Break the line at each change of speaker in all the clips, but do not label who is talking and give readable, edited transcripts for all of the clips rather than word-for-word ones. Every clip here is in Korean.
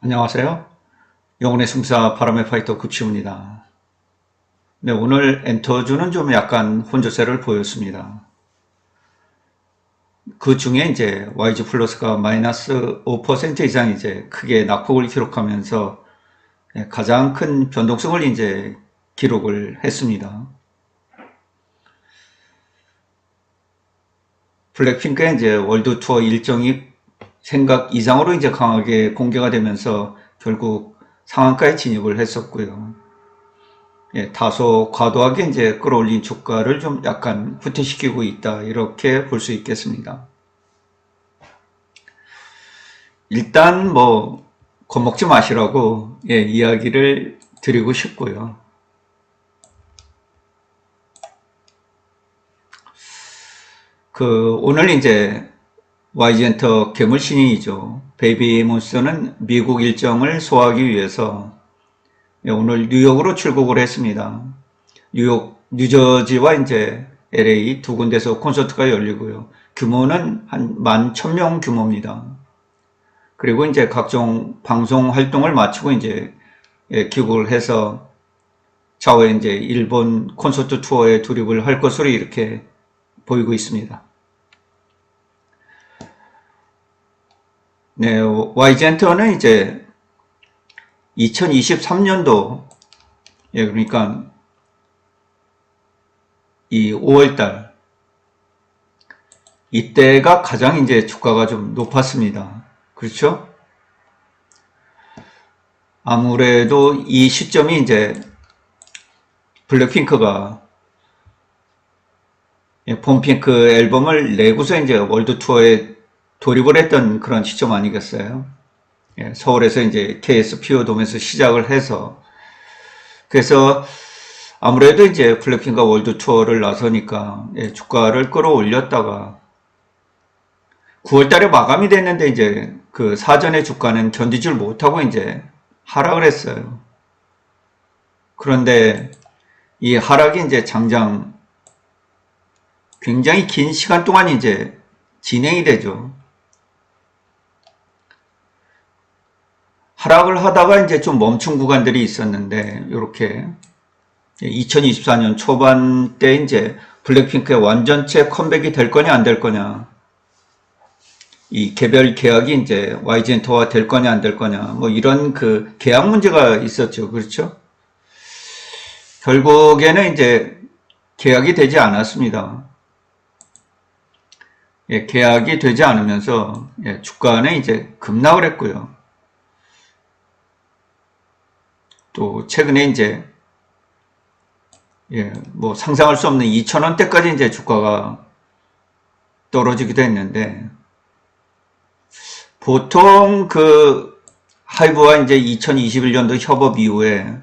안녕하세요. 영혼의 승사 바람의 파이터 급시입니다. 네, 오늘 엔터주는 좀 약간 혼조세를 보였습니다. 그 중에 이제 YG 플러스가 마이너스 5% 이상 이제 크게 낙폭을 기록하면서 가장 큰 변동성을 이제 기록을 했습니다. 블랙핑크의 이제 월드 투어 일정이 생각 이상으로 이제 강하게 공개가 되면서 결국 상한가에 진입을 했었고요. 다소 과도하게 이제 끌어올린 주가를 좀 약간 후퇴시키고 있다, 이렇게 볼 수 있겠습니다. 일단 뭐 겁먹지 마시라고 이야기를 드리고 싶고요. 오늘 이제 YG엔터 괴물 신인이죠. 베이비몬스터는 미국 일정을 소화하기 위해서 오늘 뉴욕으로 출국을 했습니다. 뉴욕, 뉴저지와 이제 LA 두 군데서 콘서트가 열리고요. 규모는 한 11,000명 규모입니다. 그리고 이제 각종 방송 활동을 마치고 이제 귀국을 해서 차후에 이제 일본 콘서트 투어에 돌입을 할 것으로 이렇게 보이고 있습니다. 네, YG엔터는 이제 2023년도, 그러니까 이 5월달, 이때가 가장 이제 주가가 좀 높았습니다. 그렇죠? 아무래도 이 시점이 이제 블랙핑크가 봄핑크 앨범을 내고서 이제 월드 투어에 돌입을 했던 그런 시점 아니겠어요? 서울에서 이제 KSPO 돔에서 시작을 해서, 그래서 아무래도 이제 블랙핑크가 월드 투어를 나서니까 주가를 끌어올렸다가 9월 달에 마감이 됐는데 이제 그 사전의 주가는 견디질 못하고 이제 하락을 했어요. 그런데 이 하락이 이제 장장 굉장히 긴 시간 동안 이제 진행이 되죠. 하락을 하다가 이제 좀 멈춘 구간들이 있었는데, 이렇게 2024년 초반 때 이제 블랙핑크의 완전체 컴백이 될 거냐 안 될 거냐, 이 개별 계약이 이제 YG엔터와 될 거냐 안 될 거냐, 뭐 이런 그 계약 문제가 있었죠. 그렇죠? 결국에는 이제 계약이 되지 않았습니다. 계약이 되지 않으면서 주가는 이제 급락을 했고요. 또 최근에 이제 뭐 상상할 수 없는 2,000원대까지 이제 주가가 떨어지기도 했는데, 보통 그 하이브와 이제 2021년도 협업 이후에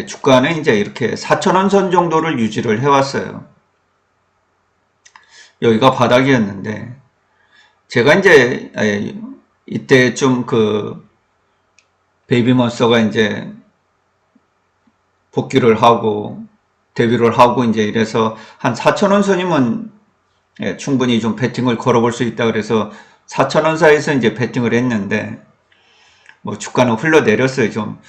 주가는 이제 이렇게 4,000원 선 정도를 유지를 해왔어요. 여기가 바닥이었는데, 제가 이제 이때 좀 그 베이비몬스터가 이제 복귀를 하고 데뷔를 하고 이제 이래서 한 4,000원 선이면 충분히 좀 배팅을 걸어볼 수 있다 그래서 4,000원 사이에서 이제 배팅을 했는데, 뭐 주가는 흘러내렸어요. 좀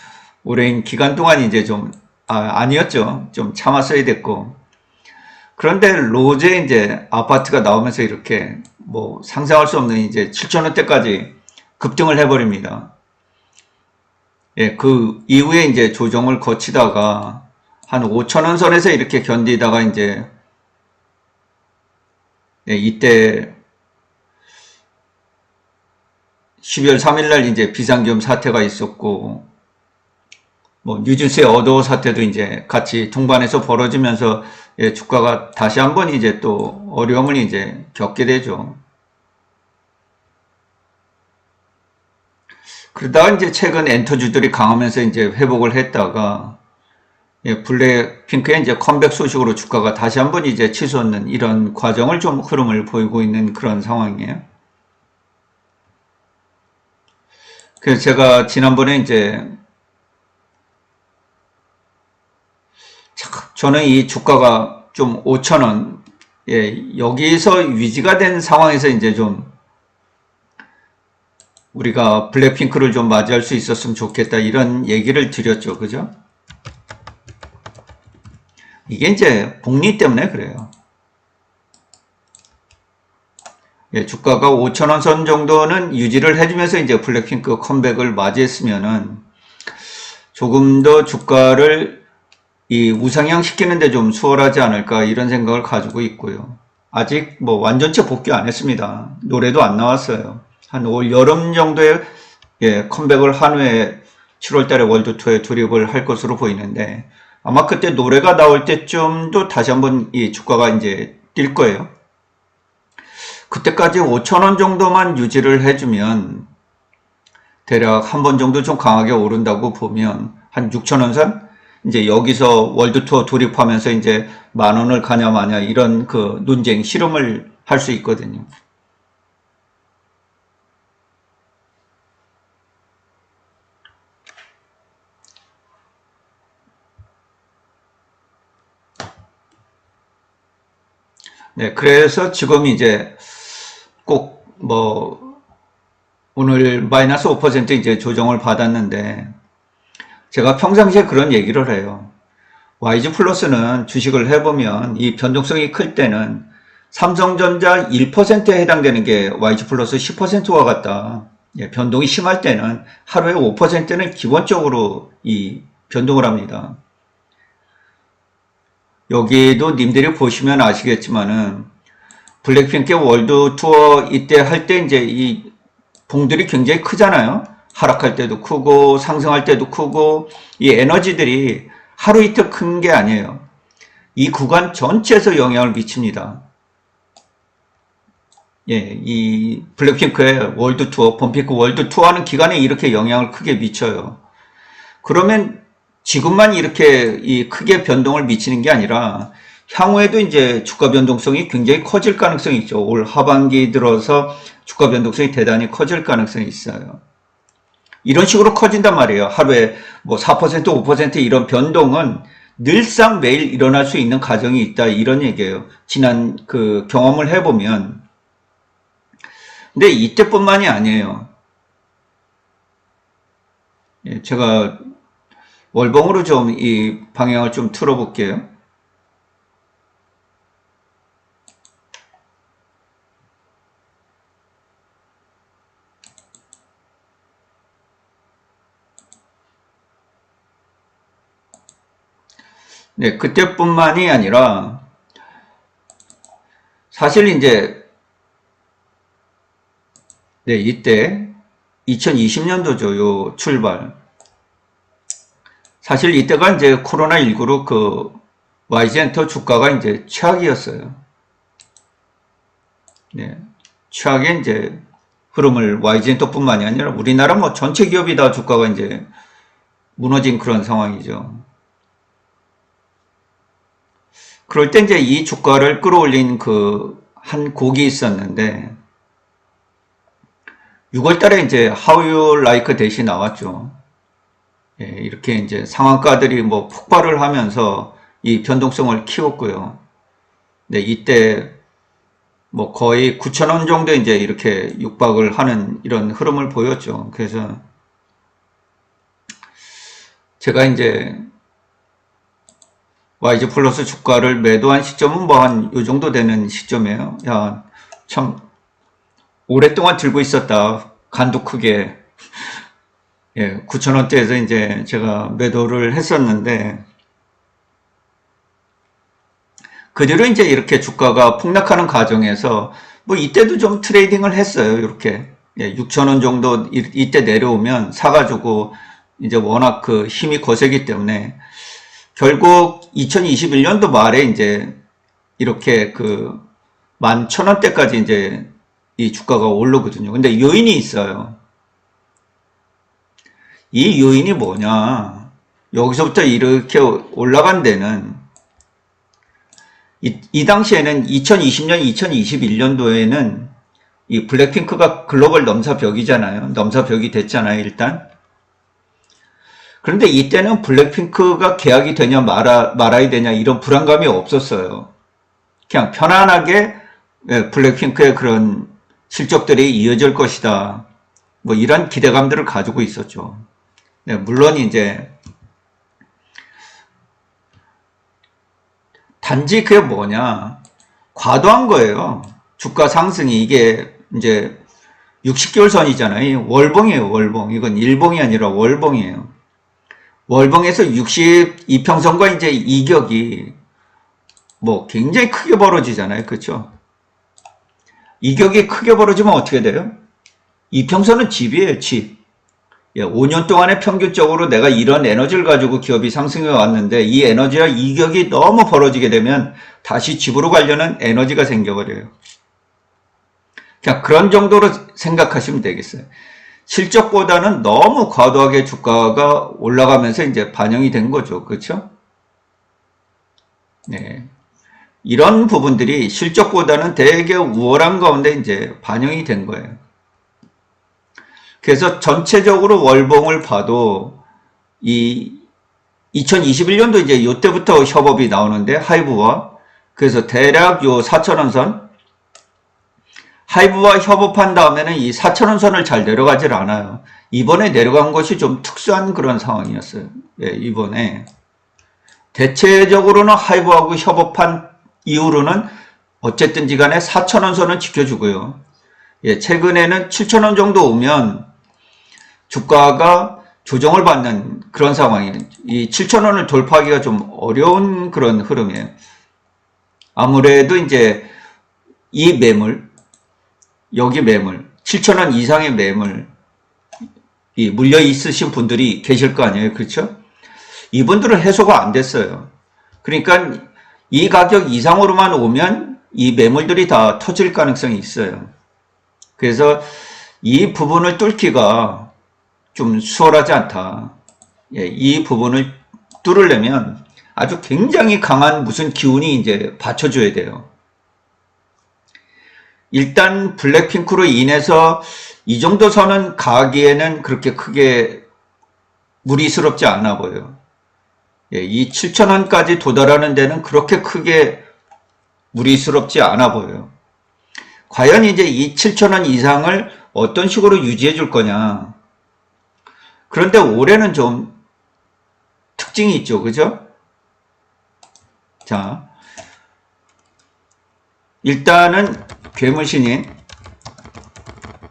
오랜 기간 동안 이제 좀 아니었죠. 좀 참았어야 됐고. 그런데 로제 이제 아파트가 나오면서 이렇게 뭐 상상할 수 없는 이제 7,000원대까지 급등을 해버립니다. 그 이후에 이제 조정을 거치다가 한 5,000원 선에서 이렇게 견디다가 이제 이때 12월 3일 날 이제 비상계엄 사태가 있었고, 뭐 뉴진스의 어도어 사태도 이제 같이 동반해서 벌어지면서 주가가 다시 한번 이제 또 어려움을 이제 겪게 되죠. 그러다가 이제 최근 엔터주들이 강하면서 이제 회복을 했다가 블랙핑크의 이제 컴백 소식으로 주가가 다시 한번 이제 치솟는 이런 과정을 좀 흐름을 보이고 있는 그런 상황이에요. 그래서 제가 지난번에 이제 저는 이 주가가 좀 5,000원, 여기서 유지가 된 상황에서 이제 좀 우리가 블랙핑크를 좀 맞이할 수 있었으면 좋겠다 이런 얘기를 드렸죠. 그죠? 이게 이제 복리 때문에 그래요. 예, 주가가 5,000원 선 정도는 유지를 해주면서 이제 블랙핑크 컴백을 맞이했으면은 조금 더 주가를 이 우상향 시키는데 좀 수월하지 않을까 이런 생각을 가지고 있고요. 아직 뭐 완전체 복귀 안 했습니다. 노래도 안 나왔어요. 한 올 여름 정도에 예, 컴백을 한 후에 7월 달에 월드 투어에 돌입을 할 것으로 보이는데 아마 그때 노래가 나올 때쯤도 다시 한번 이 주가가 이제 뛸 거예요. 그때까지 5,000원 정도만 유지를 해주면 대략 한 번 정도 좀 강하게 오른다고 보면 한 6,000원 선? 이제 여기서 월드 투어 돌입하면서 이제 10,000원을 가냐 마냐 이런 그 논쟁, 실험을 할 수 있거든요. 네, 그래서 지금 이제 꼭 뭐 오늘 마이너스 5% 이제 조정을 받았는데 제가 평상시에 그런 얘기를 해요. YG 플러스는 주식을 해보면 이 변동성이 클 때는 삼성전자 1%에 해당되는 게 YG 플러스 10%와 같다. 예, 변동이 심할 때는 하루에 5%는 기본적으로 이 변동을 합니다. 여기도 님들이 보시면 아시겠지만은 블랙핑크 월드 투어 이때 할 때 이제 이 봉들이 굉장히 크잖아요. 하락할 때도 크고 상승할 때도 크고 이 에너지들이 하루 이틀 큰 게 아니에요. 이 구간 전체에서 영향을 미칩니다. 예, 이 블랙핑크의 월드 투어, 범핑크 월드 투어하는 기간에 이렇게 영향을 크게 미쳐요. 그러면 지금만 이렇게 이 크게 변동을 미치는 게 아니라 향후에도 이제 주가 변동성이 굉장히 커질 가능성이 있죠. 올 하반기 들어서 주가 변동성이 대단히 커질 가능성이 있어요. 이런 식으로 커진단 말이에요. 하루에 뭐 4%, 5% 이런 변동은 늘상 매일 일어날 수 있는 가정이 있다. 이런 얘기예요. 지난 그 경험을 해보면. 근데 이때뿐만이 아니에요. 예, 제가 월봉으로 좀 이 방향을 좀 틀어볼게요. 네, 그때뿐만이 아니라 사실 이제 네, 이때 2020년도죠. 요 출발. 사실 이때가 이제 코로나19로 그 YG엔터 주가가 이제 최악이었어요. 네, 최악의 이제 흐름을 YG엔터뿐만이 아니라 우리나라 뭐 전체 기업이 다 주가가 이제 무너진 그런 상황이죠. 그럴 때 이제 이 주가를 끌어올린 그 한 곡이 있었는데 6월 달에 이제 How You Like 대시 나왔죠. 예, 이렇게 이제 상한가들이 뭐 폭발을 하면서 이 변동성을 키웠고요. 네, 이때 뭐 거의 9,000원 정도 이제 이렇게 육박을 하는 이런 흐름을 보였죠. 그래서 제가 이제 YG 플러스 주가를 매도한 시점은 뭐 한 요 정도 되는 시점이에요. 야, 참 오랫동안 들고 있었다. 간도 크게. 예, 9,000원대에서 이제 제가 매도를 했었는데 그 뒤로 이제 이렇게 주가가 폭락하는 과정에서 뭐 이때도 좀 트레이딩을 했어요. 이렇게. 예, 6,000원 정도 이때 내려오면 사가지고 이제 워낙 그 힘이 거세기 때문에 결국 2021년도 말에 이제 이렇게 그 11,000원대까지 이제 이 주가가 오르거든요. 근데 요인이 있어요. 이 요인이 뭐냐? 여기서부터 이렇게 올라간 데는 이 당시에는 2020년, 2021년도에는 이 블랙핑크가 글로벌 넘사벽이잖아요. 넘사벽이 됐잖아요, 일단. 그런데 이때는 블랙핑크가 계약이 되냐 말아야 되냐 이런 불안감이 없었어요. 그냥 편안하게 블랙핑크의 그런 실적들이 이어질 것이다. 뭐 이런 기대감들을 가지고 있었죠. 네, 물론 이제 단지 그게 뭐냐, 과도한 거예요. 주가 상승이 이게 이제 60개월 선이잖아요. 월봉이에요, 월봉. 이건 일봉이 아니라 월봉이에요. 월봉에서 62평선과 이제 이격이 뭐 굉장히 크게 벌어지잖아요. 그렇죠? 이격이 크게 벌어지면 어떻게 돼요? 이평선은 집이에요, 집. 5년 동안에 평균적으로 내가 이런 에너지를 가지고 기업이 상승해 왔는데 이 에너지와 이격이 너무 벌어지게 되면 다시 집으로 가려는 에너지가 생겨버려요. 그냥 그런 정도로 생각하시면 되겠어요. 실적보다는 너무 과도하게 주가가 올라가면서 이제 반영이 된 거죠. 그렇죠? 네. 이런 부분들이 실적보다는 되게 우월한 가운데 이제 반영이 된 거예요. 그래서 전체적으로 월봉을 봐도 이 2021년도 이제 요때부터 협업이 나오는데 하이브와 그래서 대략 요 4,000원 선 하이브와 협업한 다음에는 이 4,000원 선을 잘 내려가질 않아요. 이번에 내려간 것이 좀 특수한 그런 상황이었어요. 예, 이번에 대체적으로는 하이브하고 협업한 이후로는 어쨌든지 간에 4,000원 선은 지켜주고요. 예, 최근에는 7,000원 정도 오면 주가가 조정을 받는 그런 상황이에요. 이 7,000원을 돌파하기가 좀 어려운 그런 흐름이에요. 아무래도 이제 이 매물, 여기 매물, 7,000원 이상의 매물, 이 물려 있으신 분들이 계실 거 아니에요. 그렇죠? 이분들은 해소가 안 됐어요. 그러니까 이 가격 이상으로만 오면 이 매물들이 다 터질 가능성이 있어요. 그래서 이 부분을 뚫기가 좀 수월하지 않다. 예, 이 부분을 뚫으려면 아주 굉장히 강한 무슨 기운이 이제 받쳐줘야 돼요. 일단 블랙핑크로 인해서 이 정도 선은 가기에는 그렇게 크게 무리스럽지 않아 보여요. 예, 이 7,000원까지 도달하는 데는 그렇게 크게 무리스럽지 않아 보여요. 과연 이제 이 7,000원 이상을 어떤 식으로 유지해 줄 거냐. 그런데 올해는 좀 특징이 있죠. 그죠? 자, 일단은 괴물신인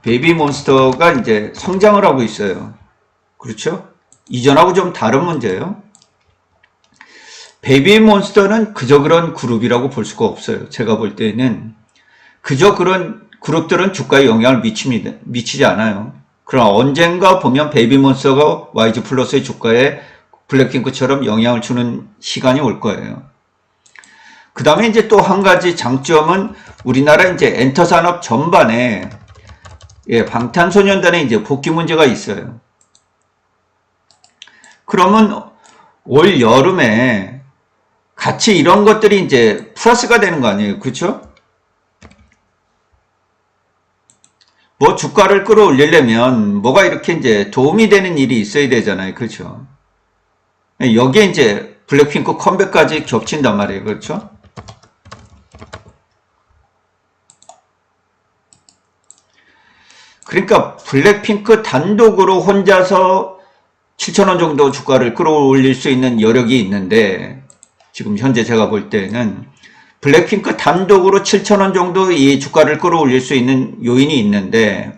베이비몬스터가 이제 성장을 하고 있어요. 그렇죠? 이전하고 좀 다른 문제예요. 베이비몬스터는 그저 그런 그룹이라고 볼 수가 없어요. 제가 볼 때는 그저 그런 그룹들은 주가에 영향을 미치지 않아요. 그러나 언젠가 보면 베이비몬스터가 YG 플러스의 주가에 블랙핑크처럼 영향을 주는 시간이 올 거예요. 그 다음에 이제 또 한 가지 장점은 우리나라 이제 엔터 산업 전반에 예, 방탄소년단의 이제 복귀 문제가 있어요. 그러면 올 여름에 같이 이런 것들이 이제 플러스가 되는 거 아니에요. 그렇죠? 뭐 주가를 끌어올리려면 뭐가 이렇게 이제 도움이 되는 일이 있어야 되잖아요. 그렇죠? 여기에 이제 블랙핑크 컴백까지 겹친단 말이에요. 그렇죠? 그러니까 블랙핑크 단독으로 혼자서 7,000원 정도 주가를 끌어올릴 수 있는 여력이 있는데 지금 현재 제가 볼 때는 블랙핑크 단독으로 7,000원 정도 이 주가를 끌어올릴 수 있는 요인이 있는데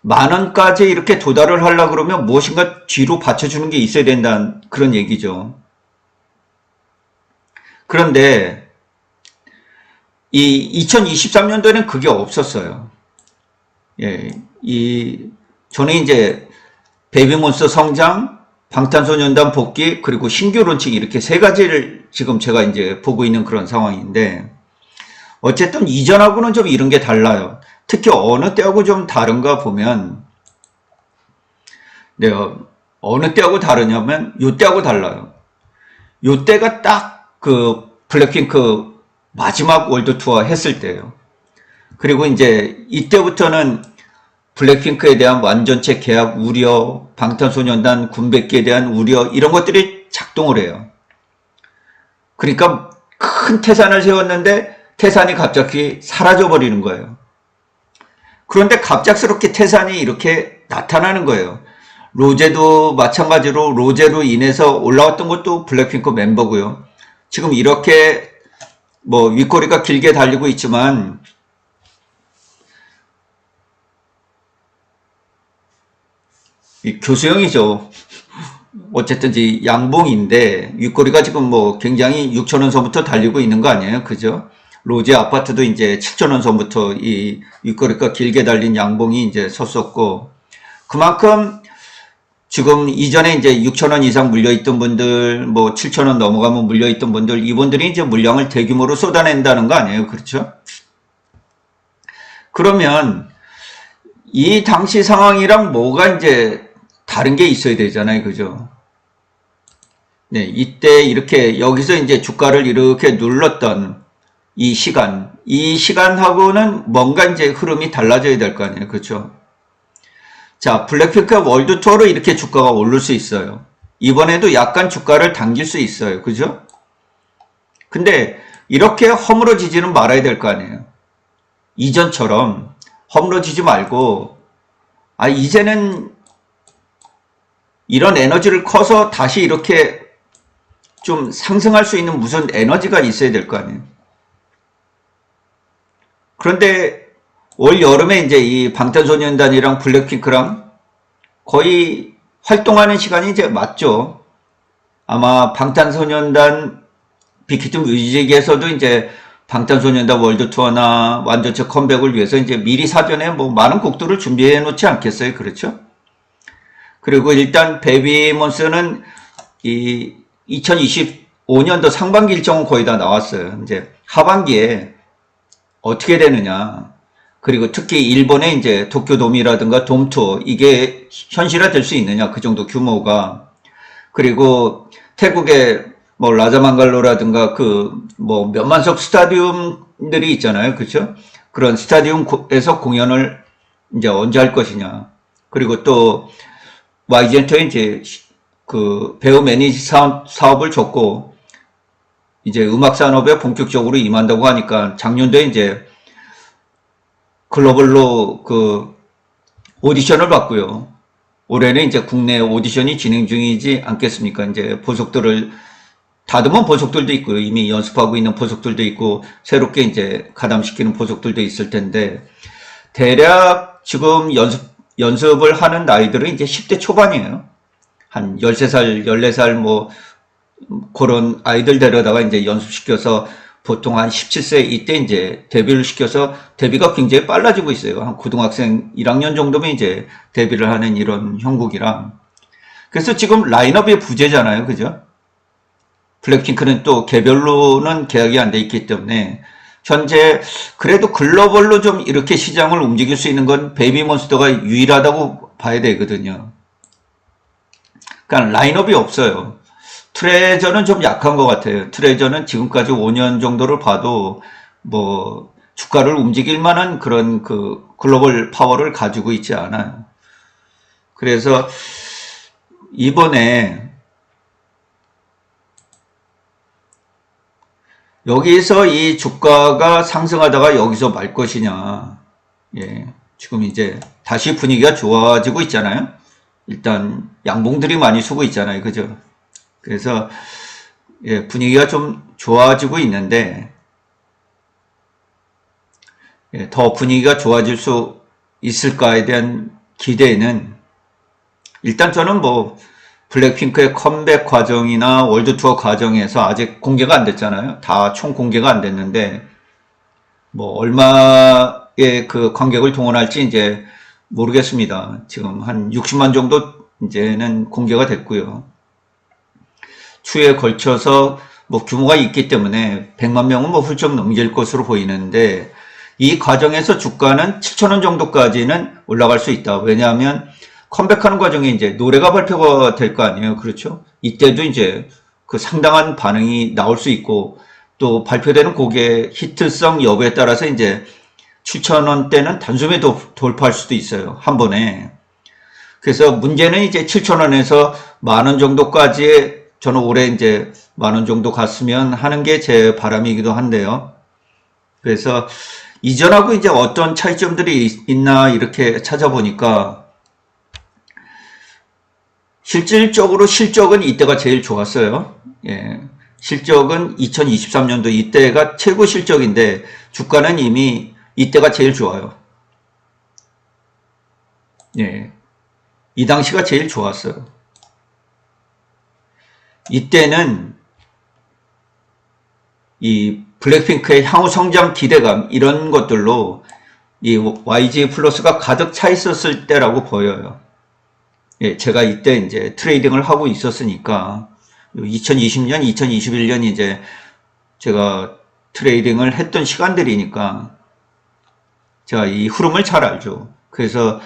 10,000원까지 이렇게 도달을 하려고 그러면 무엇인가 뒤로 받쳐주는 게 있어야 된다는 그런 얘기죠. 그런데 이 2023년도에는 그게 없었어요. 예, 저는 이제 베이비몬스터 성장, 방탄소년단 복귀, 그리고 신규 론칭 이렇게 세 가지를 지금 제가 이제 보고 있는 그런 상황인데 어쨌든 이전하고는 좀 이런 게 달라요. 특히 어느 때하고 좀 다른가 보면 네, 어느 때하고 다르냐면 요 때하고 달라요. 요 때가 딱 그 블랙핑크 마지막 월드 투어 했을 때예요. 그리고 이제 이때부터는 블랙핑크에 대한 완전체 계약 우려, 방탄소년단 군백기에 대한 우려 이런 것들이 작동을 해요. 그러니까 큰 태산을 세웠는데 태산이 갑자기 사라져 버리는 거예요. 그런데 갑작스럽게 태산이 이렇게 나타나는 거예요. 로제도 마찬가지로 로제로 인해서 올라왔던 것도 블랙핑크 멤버고요. 지금 이렇게 뭐 윗꼬리가 길게 달리고 있지만 이 교수형이죠. 어쨌든 이 양봉인데 윗꼬리가 지금 뭐 굉장히 6천원 선부터 달리고 있는 거 아니에요? 그죠? 로제 아파트도 이제 7천원 선부터 이 윗꼬리가 길게 달린 양봉이 이제 섰었고, 그만큼 지금 이전에 이제 6천원 이상 물려있던 분들, 뭐 7천원 넘어가면 물려있던 분들, 이분들이 이제 물량을 대규모로 쏟아낸다는 거 아니에요? 그렇죠? 그러면 이 당시 상황이랑 뭐가 이제 다른 게 있어야 되잖아요. 그죠? 네, 이때 이렇게 여기서 이제 주가를 이렇게 눌렀던 이 시간하고는 뭔가 이제 흐름이 달라져야 될 거 아니에요. 그렇죠? 자, 블랙핑크 월드 투어로 이렇게 주가가 오를 수 있어요. 이번에도 약간 주가를 당길 수 있어요. 그죠? 근데 이렇게 허물어지지는 말아야 될 거 아니에요. 이전처럼 허물어지지 말고, 이제는 이런 에너지를 커서 다시 이렇게 좀 상승할 수 있는 무슨 에너지가 있어야 될 거 아니에요. 그런데 올 여름에 이제 이 방탄소년단이랑 블랙핑크랑 거의 활동하는 시간이 이제 맞죠. 아마 방탄소년단 빅히트 뮤직에서도 이제 방탄소년단 월드 투어나 완전체 컴백을 위해서 이제 미리 사전에 뭐 많은 곡들을 준비해 놓지 않겠어요. 그렇죠? 그리고 일단 베이비몬스는 이 2025년도 상반기 일정은 거의 다 나왔어요. 이제 하반기에 어떻게 되느냐. 그리고 특히 일본의 이제 도쿄돔이라든가 돔투어, 이게 현실화될 수 있느냐. 그 정도 규모가. 그리고 태국의 뭐 라자망갈로라든가 그 뭐 몇만석 스타디움들이 있잖아요. 그렇죠? 그런 스타디움에서 공연을 이제 언제 할 것이냐. 그리고 또 YG엔터에 이제 그 배우 매니지 사업을 줬고 이제 음악 산업에 본격적으로 임한다고 하니까 작년도에 이제 글로벌로 그 오디션을 받고요. 올해는 이제 국내 오디션이 진행 중이지 않겠습니까? 이제 보석들을 다듬은 보석들도 있고요. 이미 연습하고 있는 보석들도 있고 새롭게 이제 가담시키는 보석들도 있을 텐데, 대략 지금 연습을 하는 나이들은 이제 10대 초반이에요. 한 13살, 14살 뭐 그런 아이들 데려다가 이제 연습시켜서 보통 한 17세 이때 이제 데뷔를 시켜서 데뷔가 굉장히 빨라지고 있어요. 한 고등학생 1학년 정도면 이제 데뷔를 하는 이런 형국이랑. 그래서 지금 라인업이 부재잖아요. 그죠? 블랙핑크는 또 개별로는 계약이 안 돼 있기 때문에 현재 그래도 글로벌로 좀 이렇게 시장을 움직일 수 있는 건 베이비몬스터가 유일하다고 봐야 되거든요. 그러니까 라인업이 없어요. 트레저는 좀 약한 것 같아요. 트레저는 지금까지 5년 정도를 봐도 뭐 주가를 움직일 만한 그런 그 글로벌 파워를 가지고 있지 않아요. 그래서 이번에 여기서 이 주가가 상승하다가 여기서 말 것이냐. 예, 지금 이제 다시 분위기가 좋아지고 있잖아요. 일단 양봉들이 많이 서고 있잖아요. 그죠? 그래서 예, 분위기가 좀 좋아지고 있는데, 예, 더 분위기가 좋아질 수 있을까에 대한 기대는, 일단 저는 뭐 블랙핑크의 컴백 과정이나 월드 투어 과정에서 아직 공개가 안 됐잖아요. 다 총 공개가 안 됐는데 뭐 얼마의 그 관객을 동원할지 이제 모르겠습니다. 지금 한 60만 정도 이제는 공개가 됐고요. 추에 걸쳐서 뭐 규모가 있기 때문에 100만 명은 뭐 훌쩍 넘길 것으로 보이는데, 이 과정에서 주가는 7,000원 정도까지는 올라갈 수 있다. 왜냐하면 컴백하는 과정에 이제 노래가 발표가 될 거 아니에요. 그렇죠? 이때도 이제 그 상당한 반응이 나올 수 있고, 또 발표되는 곡의 히트성 여부에 따라서 이제 7,000원대는 단숨에 돌파할 수도 있어요. 한 번에. 그래서 문제는 이제 7,000원에서 만원 정도까지, 저는 올해 이제 만원 정도 갔으면 하는 게 제 바람이기도 한데요. 그래서 이전하고 이제 어떤 차이점들이 있나 이렇게 찾아보니까 실질적으로 실적은 이때가 제일 좋았어요. 예. 실적은 2023년도 이때가 최고 실적인데 주가는 이미 이때가 제일 좋아요. 예. 이 당시가 제일 좋았어요. 이때는 이 블랙핑크의 향후 성장 기대감 이런 것들로 이 YG 플러스가 가득 차 있었을 때라고 보여요. 예, 제가 이때 이제 트레이딩을 하고 있었으니까 2020년, 2021년 이제 제가 트레이딩을 했던 시간들이니까 제가 이 흐름을 잘 알죠. 그래서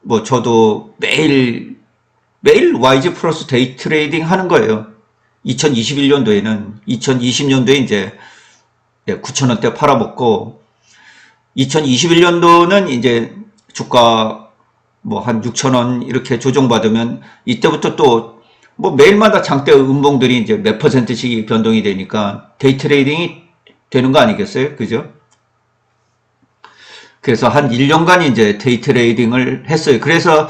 뭐 저도 매일 YG 플러스 데이 트레이딩 하는 거예요. 2021년도에는 2020년도에 이제 9,000원대 팔아먹고 2021년도는 이제 주가 뭐 한 6,000원 이렇게 조정받으면 이때부터 또 뭐 매일마다 장대 음봉들이 이제 몇 %씩 변동이 되니까 데이 트레이딩이 되는 거 아니겠어요? 그죠? 그래서 한 1년간 이제 데이 트레이딩을 했어요. 그래서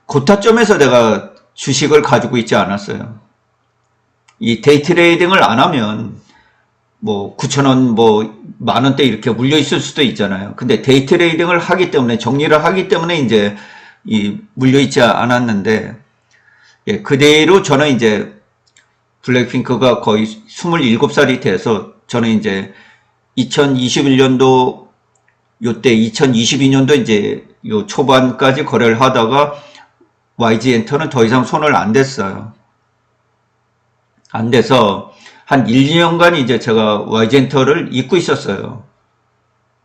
고타점에서 내가 주식을 가지고 있지 않았어요. 이 데이 트레이딩을 안 하면 뭐 9,000원 뭐 만원대 이렇게 물려 있을 수도 있잖아요. 근데 데이 트레이딩을 하기 때문에 정리를 하기 때문에 이제 이 물려 있지 않았는데 예, 그대로 저는 이제 블랙핑크가 거의 27살이 돼서 저는 이제 2021년도 요때 2022년도 이제 요 초반까지 거래를 하다가 YG 엔터는 더 이상 손을 안 댔어요. 안 돼서 한 1, 2년간 이제 제가 YG 엔터를 잊고 있었어요.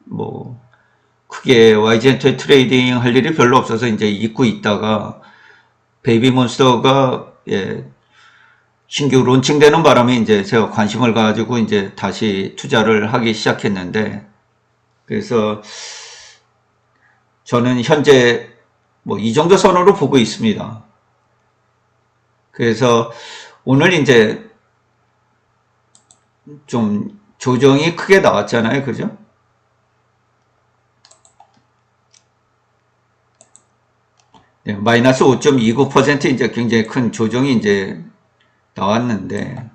뭐 크게 YG 엔터 트레이딩 할 일이 별로 없어서 이제 잊고 있다가 베이비몬스터가 예, 신규 론칭되는 바람에 이제 제가 관심을 가지고 이제 다시 투자를 하기 시작했는데 그래서 저는 현재 뭐 이 정도 선으로 보고 있습니다. 그래서 오늘 이제 좀 조정이 크게 나왔잖아요. 그죠? 네, 마이너스 5.29% 이제 굉장히 큰 조정이 이제 나왔는데,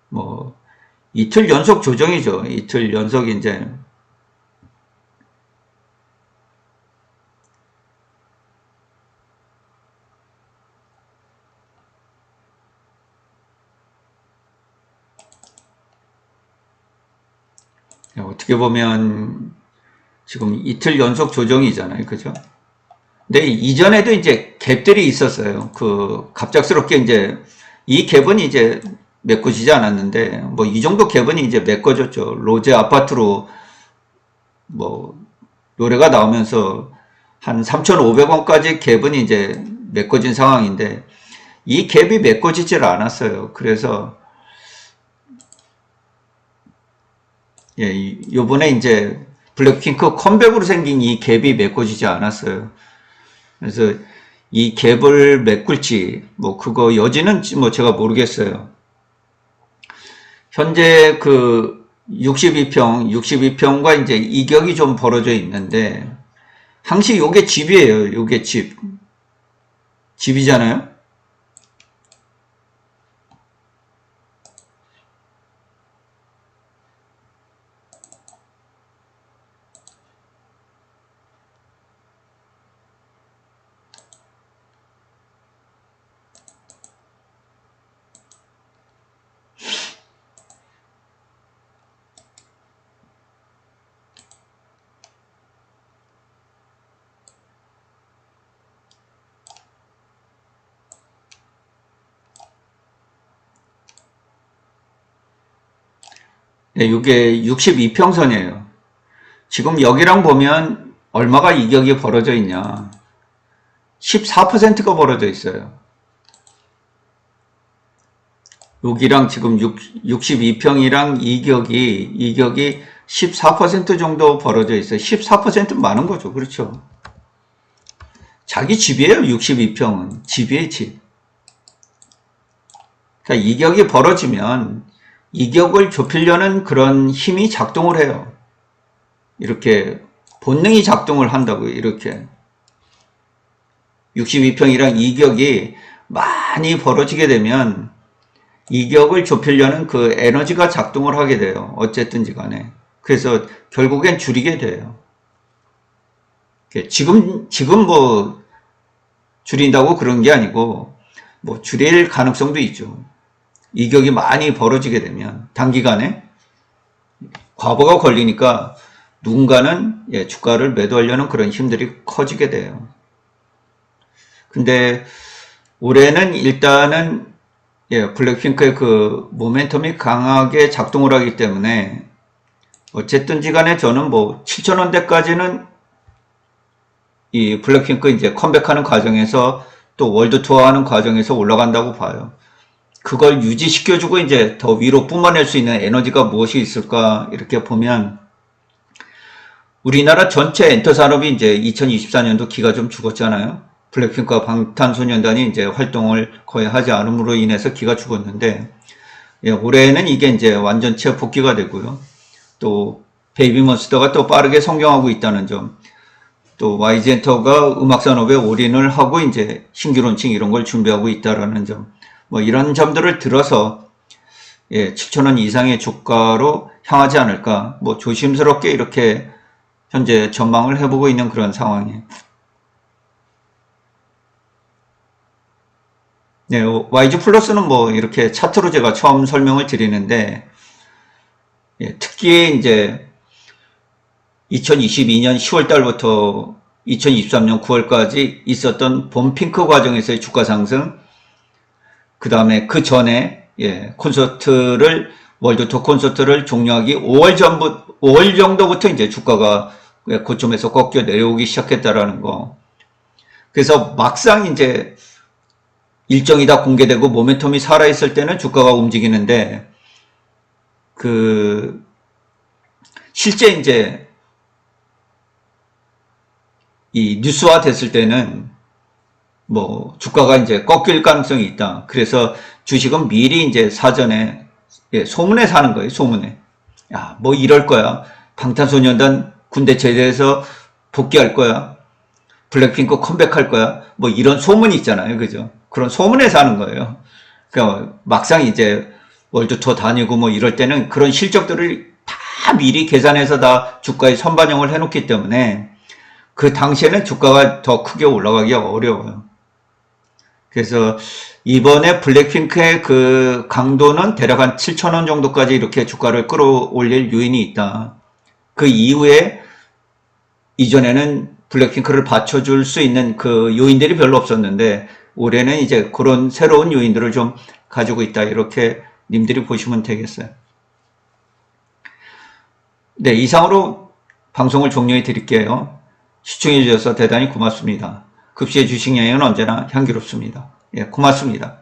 뭐, 이틀 연속 조정이죠. 이틀 연속 이제, 어떻게 보면 지금 이틀 연속 조정이잖아요. 그죠? 근데 이전에도 이제 갭들이 있었어요. 그 갑작스럽게 이제 이 갭은 이제 메꿔지지 않았는데 뭐 이 정도 갭은 이제 메꿔졌죠. 로제 아파트로 뭐 노래가 나오면서 한 3,500원까지 갭은 이제 메꿔진 상황인데 이 갭이 메꿔지질 않았어요. 그래서 예, 요번에 이제 블랙핑크 컴백으로 생긴 이 갭이 메꿔지지 않았어요. 그래서 이 갭을 메꿀지 뭐 그거 여지는 뭐 제가 모르겠어요. 현재 그 62평과 이제 이격이 좀 벌어져 있는데 항시 요게 집이에요. 요게 집이잖아요. 네, 요게 62평선이에요. 지금 여기랑 보면 얼마가 이격이 벌어져 있냐. 14%가 벌어져 있어요. 여기랑 지금 62평이랑 이격이 14% 정도 벌어져 있어요. 14%는 많은 거죠. 그렇죠. 자기 집이에요. 62평은. 집이에요, 집. 그러니까 이격이 벌어지면 이격을 좁히려는 그런 힘이 작동을 해요. 이렇게 본능이 작동을 한다고요. 이렇게 62평이랑 이격이 많이 벌어지게 되면 이격을 좁히려는 그 에너지가 작동을 하게 돼요. 어쨌든지 간에. 그래서 결국엔 줄이게 돼요. 지금 뭐 줄인다고 그런 게 아니고 뭐 줄일 가능성도 있죠. 이격이 많이 벌어지게 되면 단기간에 과부가 걸리니까 누군가는 주가를 매도하려는 그런 힘들이 커지게 돼요. 근데 올해는 일단은 블랙핑크의 그 모멘텀이 강하게 작동을 하기 때문에 어쨌든지 간에 저는 뭐 7,000원대까지는 이 블랙핑크 이제 컴백하는 과정에서 또 월드 투어하는 과정에서 올라간다고 봐요. 그걸 유지시켜주고 이제 더 위로 뿜어낼 수 있는 에너지가 무엇이 있을까 이렇게 보면 우리나라 전체 엔터 산업이 이제 2024년도 기가 좀 죽었잖아요. 블랙핑크와 방탄소년단이 이제 활동을 거의 하지 않음으로 인해서 기가 죽었는데 올해는 이게 이제 완전체 복귀가 되고요. 또 베이비몬스터가 또 빠르게 성장하고 있다는 점, 또 YG엔터가 음악산업에 올인을 하고 이제 신규 론칭 이런 걸 준비하고 있다라는 점, 뭐 이런 점들을 들어서 7,000원 이상의 주가로 향하지 않을까, 뭐 조심스럽게 이렇게 현재 전망을 해보고 있는 그런 상황이에요. 네, YG 플러스는 뭐 이렇게 차트로 제가 처음 설명을 드리는데, 특히 이제 2022년 10월 달부터 2023년 9월까지 있었던 봄핑크 과정에서의 주가 상승, 그 다음에 그 전에 콘서트를 월드투어 콘서트를 종료하기 5월 정도부터 이제 주가가 고점에서 꺾여 내려오기 시작했다라는 거. 그래서 막상 이제 일정이 다 공개되고 모멘텀이 살아있을 때는 주가가 움직이는데 실제 이제 이 뉴스화 됐을 때는 뭐 주가가 이제 꺾일 가능성이 있다. 그래서 주식은 미리 이제 사전에 소문에 사는 거예요. 소문에. 야, 뭐 이럴 거야. 방탄소년단 군대 제대해서 복귀할 거야. 블랙핑크 컴백할 거야. 뭐 이런 소문이 있잖아요. 그죠? 그런 소문에 사는 거예요. 그러니까 막상 이제 월드 투어 다니고 뭐 이럴 때는 그런 실적들을 다 미리 계산해서 다 주가에 선반영을 해놓기 때문에 그 당시에는 주가가 더 크게 올라가기가 어려워요. 그래서 이번에 블랙핑크의 그 강도는 대략 한 7,000원 정도까지 이렇게 주가를 끌어올릴 요인이 있다. 그 이후에 이전에는 블랙핑크를 받쳐줄 수 있는 그 요인들이 별로 없었는데 올해는 이제 그런 새로운 요인들을 좀 가지고 있다. 이렇게 님들이 보시면 되겠어요. 네, 이상으로 방송을 종료해 드릴게요. 시청해 주셔서 대단히 고맙습니다. 급시의 주식 여행은 언제나 향기롭습니다. 고맙습니다.